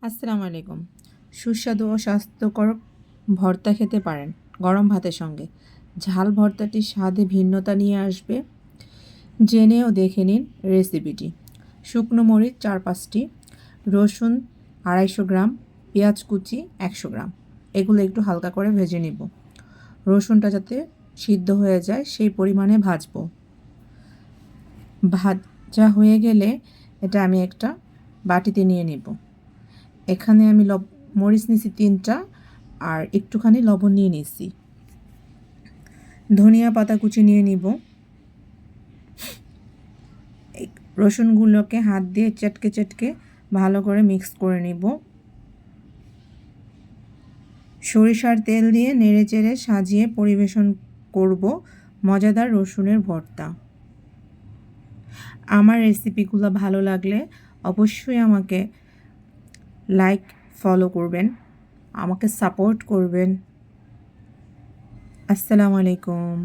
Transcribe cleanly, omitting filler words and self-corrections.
আসসালামু আলাইকুম। সুস্বাদু ও স্বাস্থ্যকর ভর্তা খেতে পারেন গরম ভাতের সঙ্গে। ঝাল ভর্তাটি স্বাদে ভিন্নতা নিয়ে আসবে। জেনে ও দেখে নিন রেসিপিটি। শুকনো মরিচ 4-5টি, রসুন 250 গ্রাম, পেঁয়াজ কুচি 100 গ্রাম। এগুলো একটু হালকা করে ভেজে নিব। রসুনটা যাতে সিদ্ধ হয়ে যায় সেই পরিমাণে ভাজবো। ভাজা হয়ে গেলে এটা আমি একটা বাটিতে নিয়ে নিব। এখানে আমি মরিচ নিয়েছি 3টা আর একটুখানি লবণ নিয়ে নিয়েছি। ধনিয়া পাতা কুচি নিয়ে নিব। রসুনগুলোকে হাত দিয়ে চটকে চটকে ভালো করে মিক্স করে নিব। সরিষার তেল দিয়ে নেড়েচেড়ে সাজিয়ে পরিবেশন করব মজাদার রসুনের ভর্তা। আমার রেসিপিগুলো ভালো লাগলে অবশ্যই আমাকে লাইক ফলো করবেন, আমাকে সাপোর্ট করবেন। আসসালামু আলাইকুম।